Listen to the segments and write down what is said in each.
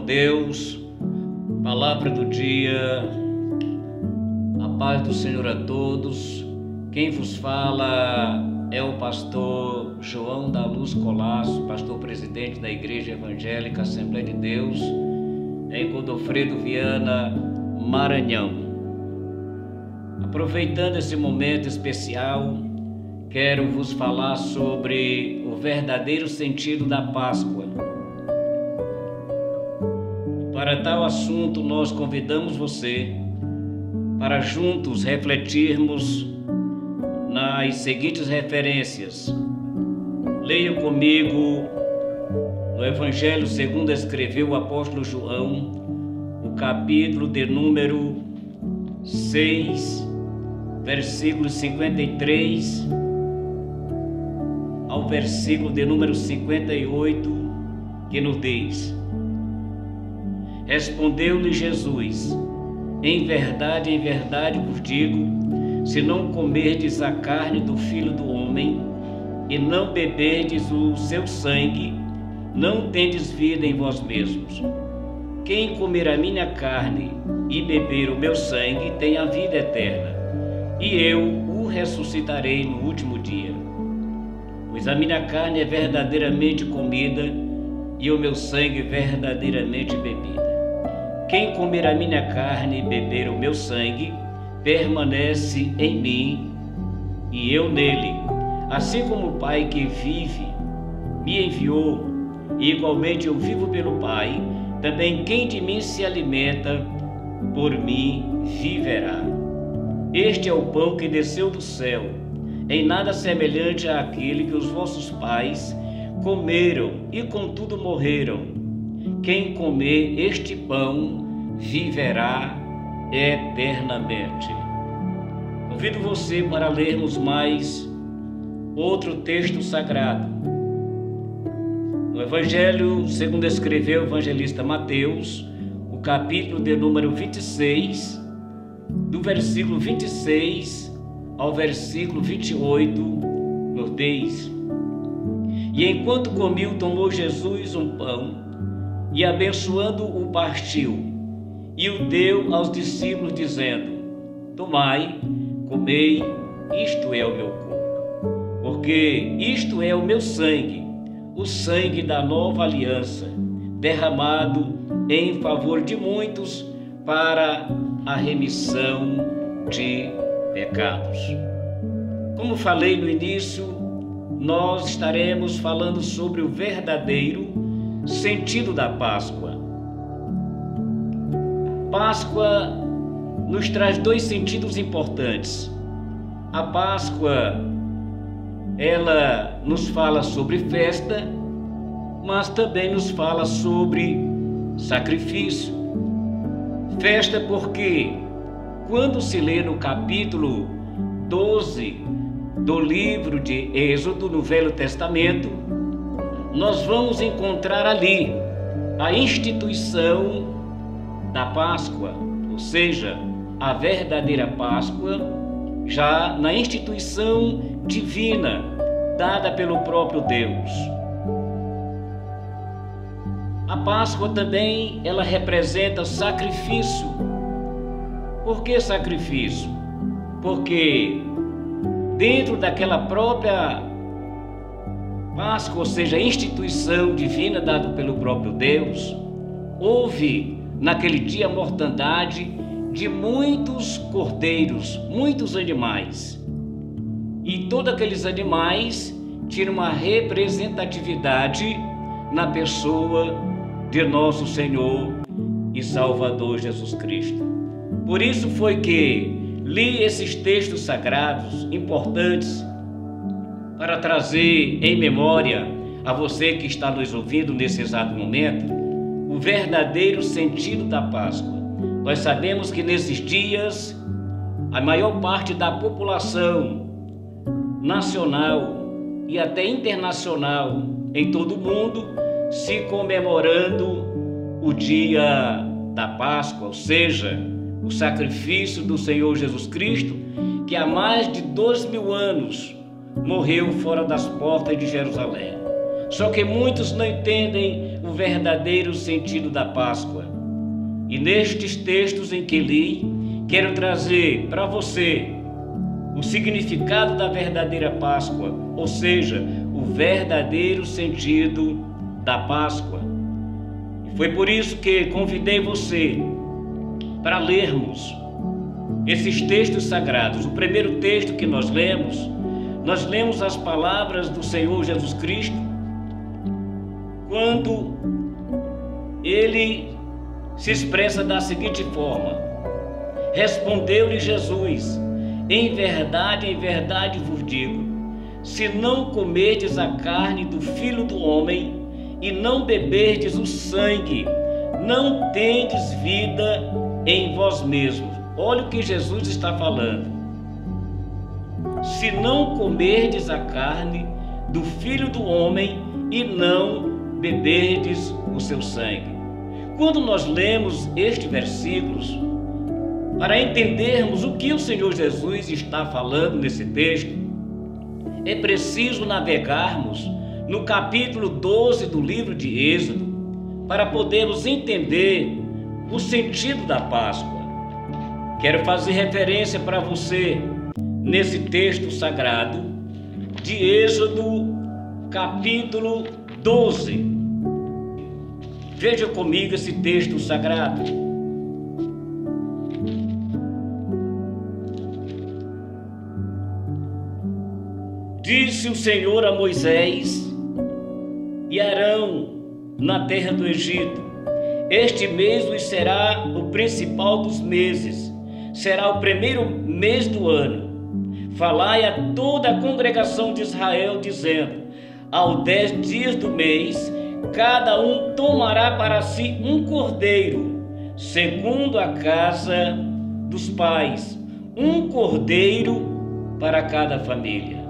Deus, palavra do dia, a paz do Senhor a todos. Quem vos fala é o pastor João da Luz Colasso, pastor presidente da Igreja Evangélica Assembleia de Deus, em Godofredo Viana, Maranhão. Aproveitando esse momento especial, quero vos falar sobre o verdadeiro sentido da Páscoa. Para tal assunto, nós convidamos você para juntos refletirmos nas seguintes referências. Leiam comigo no Evangelho segundo escreveu o apóstolo João, o capítulo de número 6, versículo 53 ao versículo de número 58, que nos diz: Respondeu-lhe Jesus: em verdade vos digo, se não comerdes a carne do Filho do Homem e não beberdes o seu sangue, não tendes vida em vós mesmos. Quem comer a minha carne e beber o meu sangue tem a vida eterna, e eu o ressuscitarei no último dia. Pois a minha carne é verdadeiramente comida e o meu sangue verdadeiramente bebida. Quem comer a minha carne e beber o meu sangue permanece em mim e eu nele. Assim como o Pai que vive me enviou, e igualmente eu vivo pelo Pai, também quem de mim se alimenta, por mim viverá. Este é o pão que desceu do céu, em nada semelhante àquele que os vossos pais comeram e contudo morreram. Quem comer este pão viverá eternamente. Convido você para lermos mais outro texto sagrado. No Evangelho segundo escreveu o evangelista Mateus, o capítulo de número 26, do versículo 26 ao versículo 28, nos diz: E enquanto comiam, tomou Jesus um pão, e abençoando-o partiu, e o deu aos discípulos, dizendo: Tomai, comei, isto é o meu corpo, porque isto é o meu sangue, o sangue da nova aliança, derramado em favor de muitos para a remissão de pecados. Como falei no início, nós estaremos falando sobre o verdadeiro sentido da Páscoa. Páscoa nos traz dois sentidos importantes. A Páscoa, ela nos fala sobre festa, mas também nos fala sobre sacrifício. Festa porque, quando se lê no capítulo 12 do livro de Êxodo, no Velho Testamento, nós vamos encontrar ali a instituição da Páscoa, ou seja, a verdadeira Páscoa, já na instituição divina dada pelo próprio Deus. A Páscoa também, ela representa sacrifício. Por que sacrifício? Porque dentro daquela própria Páscoa, ou seja, a instituição divina dada pelo próprio Deus, houve naquele dia a mortandade de muitos cordeiros, muitos animais. E todos aqueles animais tinham uma representatividade na pessoa de nosso Senhor e Salvador Jesus Cristo. Por isso foi que li esses textos sagrados importantes para trazer em memória a você que está nos ouvindo nesse exato momento o verdadeiro sentido da Páscoa. Nós sabemos que nesses dias a maior parte da população nacional e até internacional em todo o mundo se comemorando o dia da Páscoa, ou seja, o sacrifício do Senhor Jesus Cristo, que há mais de 2000 anos morreu fora das portas de Jerusalém. Só que muitos não entendem o verdadeiro sentido da Páscoa. E nestes textos em que li, quero trazer para você o significado da verdadeira Páscoa, ou seja, o verdadeiro sentido da Páscoa. E foi por isso que convidei você para lermos esses textos sagrados. O primeiro texto que nós lemos as palavras do Senhor Jesus Cristo, quando ele se expressa da seguinte forma: respondeu-lhe Jesus, em verdade vos digo, se não comerdes a carne do Filho do Homem e não beberdes o sangue, não tendes vida em vós mesmos. Olha o que Jesus está falando. Se não comerdes a carne do Filho do Homem e não beberdes o seu sangue. Quando nós lemos estes versículos, para entendermos o que o Senhor Jesus está falando nesse texto, é preciso navegarmos no capítulo 12 do livro de Êxodo, para podermos entender o sentido da Páscoa. Quero fazer referência para você nesse texto sagrado de Êxodo, capítulo 12. Veja comigo esse texto sagrado. Disse o Senhor a Moisés e Arão na terra do Egito: este mês vos será o principal dos meses, será o primeiro mês do ano. Falai a toda a congregação de Israel, dizendo: aos 10 dias do mês, cada um tomará para si um cordeiro, segundo a casa dos pais, um cordeiro para cada família.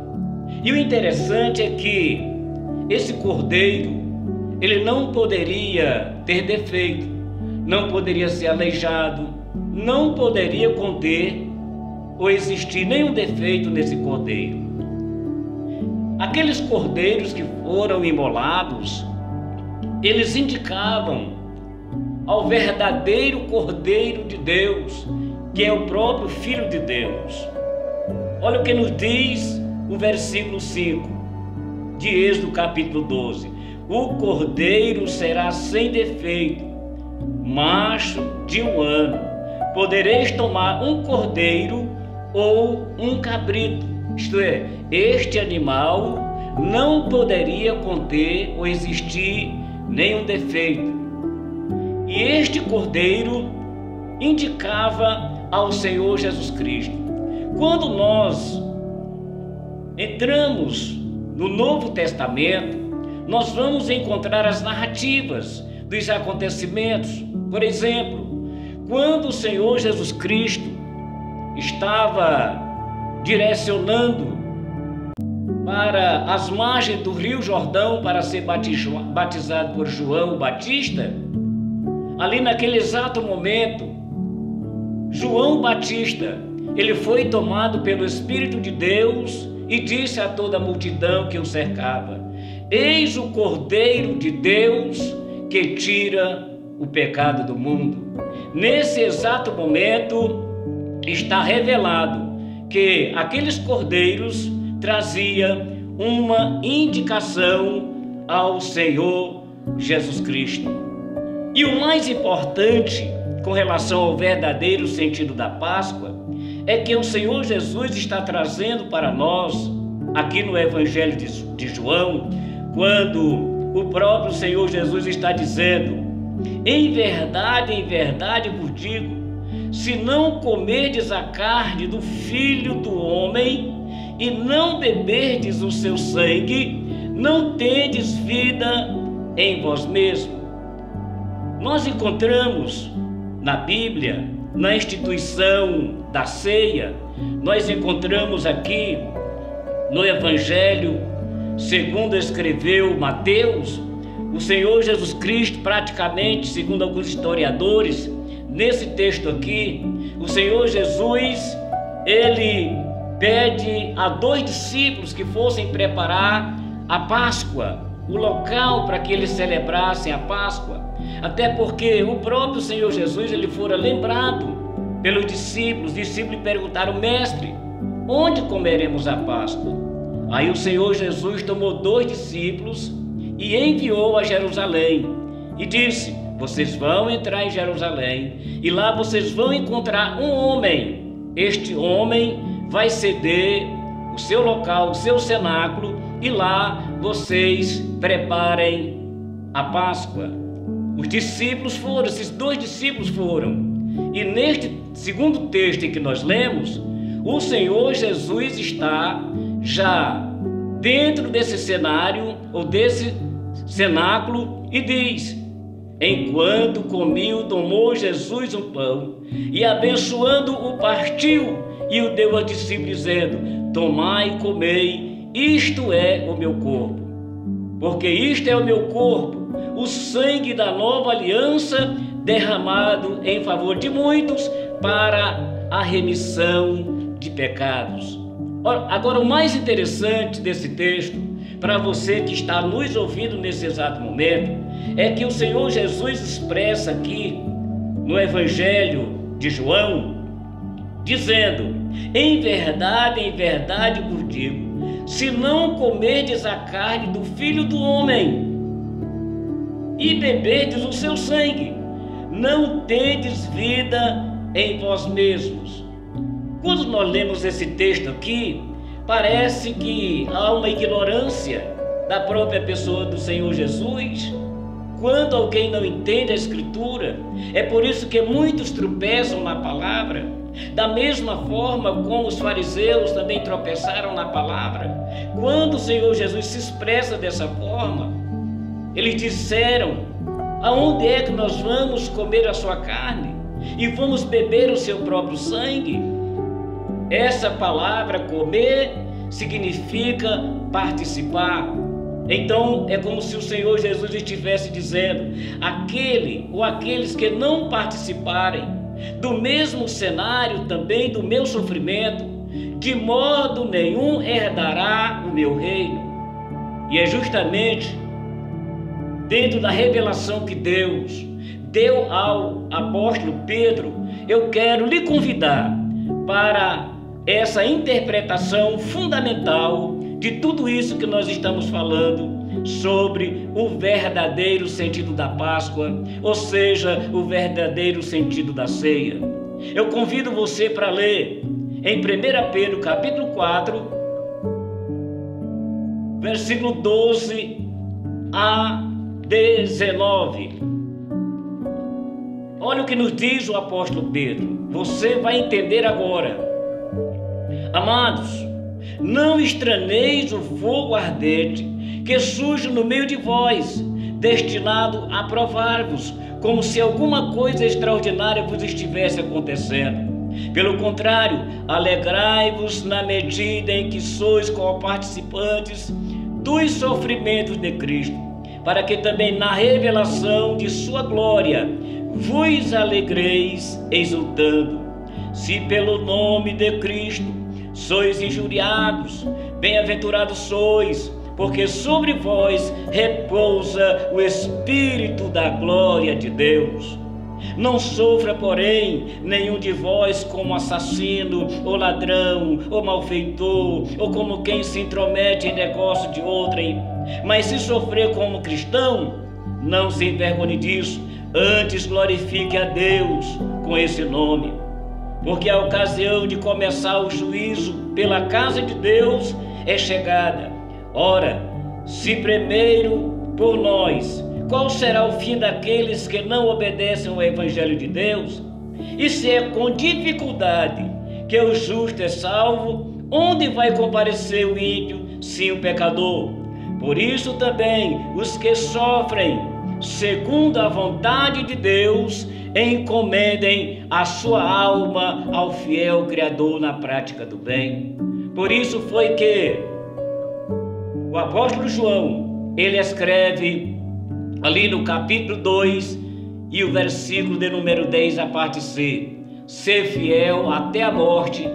E o interessante é que esse cordeiro, ele não poderia ter defeito, não poderia ser aleijado, não poderia conter ou existir nenhum defeito nesse cordeiro. Aqueles cordeiros que foram imolados, eles indicavam ao verdadeiro Cordeiro de Deus, que é o próprio Filho de Deus. Olha o que nos diz o versículo 5 de Êxodo capítulo 12: o cordeiro será sem defeito, macho de 1 ano. Podereis tomar um cordeiro ou um cabrito, isto é, este animal não poderia conter ou existir nenhum defeito. E este cordeiro indicava ao Senhor Jesus Cristo. Quando nós entramos no Novo Testamento, nós vamos encontrar as narrativas dos acontecimentos. Por exemplo, quando o Senhor Jesus Cristo estava direcionando para as margens do Rio Jordão para ser batizado por João Batista, ali naquele exato momento, João Batista, ele foi tomado pelo Espírito de Deus e disse a toda a multidão que o cercava: eis o Cordeiro de Deus que tira o pecado do mundo. Nesse exato momento está revelado que aqueles cordeiros trazia uma indicação ao Senhor Jesus Cristo. E o mais importante com relação ao verdadeiro sentido da Páscoa é que o Senhor Jesus está trazendo para nós, aqui no Evangelho de João, quando o próprio Senhor Jesus está dizendo: em verdade vos digo, se não comerdes a carne do Filho do Homem e não beberdes o seu sangue, não tendes vida em vós mesmos. Nós encontramos na Bíblia, na instituição da ceia, nós encontramos aqui no Evangelho segundo escreveu Mateus, o Senhor Jesus Cristo, praticamente, segundo alguns historiadores, nesse texto aqui, o Senhor Jesus, ele pede a 2 discípulos que fossem preparar a Páscoa, o local para que eles celebrassem a Páscoa, até porque o próprio Senhor Jesus ele fora lembrado pelos discípulos. Os discípulos perguntaram: mestre, onde comeremos a Páscoa? Aí o Senhor Jesus tomou 2 discípulos e enviou a Jerusalém e disse: vocês vão entrar em Jerusalém e lá vocês vão encontrar um homem. Este homem vai ceder o seu local, o seu cenáculo, e lá vocês preparem a Páscoa. Os discípulos foram, esses 2 discípulos foram. E neste segundo texto em que nós lemos, o Senhor Jesus está já dentro desse cenário ou desse cenáculo e diz: enquanto comiam, tomou Jesus um pão e abençoando-o partiu e o deu aos discípulos dizendo: tomai e comei, isto é o meu corpo. Porque isto é o meu corpo, o sangue da nova aliança derramado em favor de muitos para a remissão de pecados. Agora, o mais interessante desse texto, para você que está nos ouvindo nesse exato momento, é que o Senhor Jesus expressa aqui no Evangelho de João, dizendo: em verdade vos digo, se não comerdes a carne do Filho do Homem e beberdes o seu sangue, não tendes vida em vós mesmos. Quando nós lemos esse texto aqui, parece que há uma ignorância da própria pessoa do Senhor Jesus. Quando alguém não entende a Escritura, é por isso que muitos tropeçam na palavra, da mesma forma como os fariseus também tropeçaram na palavra. Quando o Senhor Jesus se expressa dessa forma, eles disseram: aonde é que nós vamos comer a sua carne e vamos beber o seu próprio sangue? Essa palavra comer significa participar. Então é como se o Senhor Jesus estivesse dizendo: aquele ou aqueles que não participarem do mesmo cenário também do meu sofrimento, de modo nenhum herdará o meu reino. E é justamente dentro da revelação que Deus deu ao apóstolo Pedro, eu quero lhe convidar para essa interpretação fundamental de tudo isso que nós estamos falando sobre o verdadeiro sentido da Páscoa, ou seja, o verdadeiro sentido da ceia. Eu convido você para ler em 1 Pedro capítulo 4, versículo 12 a 19. Olha o que nos diz o apóstolo Pedro. Você vai entender agora. Amados, não estranheis o fogo ardente que surge no meio de vós, destinado a provar-vos, como se alguma coisa extraordinária vos estivesse acontecendo. Pelo contrário, alegrai-vos na medida em que sois coparticipantes dos sofrimentos de Cristo, para que também na revelação de sua glória vos alegreis exultando. Se pelo nome de Cristo sois injuriados, bem-aventurados sois, porque sobre vós repousa o Espírito da glória de Deus. Não sofra, porém, nenhum de vós como assassino, ou ladrão, ou malfeitor, ou como quem se intromete em negócio de outrem. Mas se sofrer como cristão, não se envergonhe disso, antes glorifique a Deus com esse nome. Porque a ocasião de começar o juízo pela casa de Deus é chegada. Ora, se primeiro por nós, qual será o fim daqueles que não obedecem ao Evangelho de Deus? E se é com dificuldade que o justo é salvo, onde vai comparecer o ímpio, sim o pecador? Por isso também os que sofrem segundo a vontade de Deus, encomendem a sua alma ao fiel Criador na prática do bem. Por isso foi que o apóstolo João, ele escreve ali no capítulo 2 e o versículo de número 10, a parte C: ser fiel até a morte,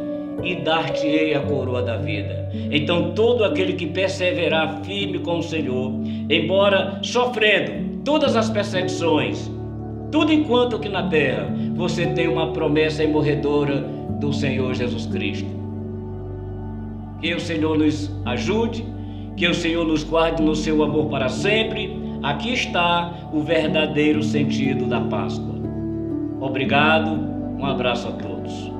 e dar-te-ei a coroa da vida. Então todo aquele que perseverar firme com o Senhor, embora sofrendo todas as perseguições, tudo enquanto que na terra você tem uma promessa imorredora do Senhor Jesus Cristo. Que o Senhor nos ajude, que o Senhor nos guarde no seu amor para sempre. Aqui está o verdadeiro sentido da Páscoa. Obrigado, um abraço a todos.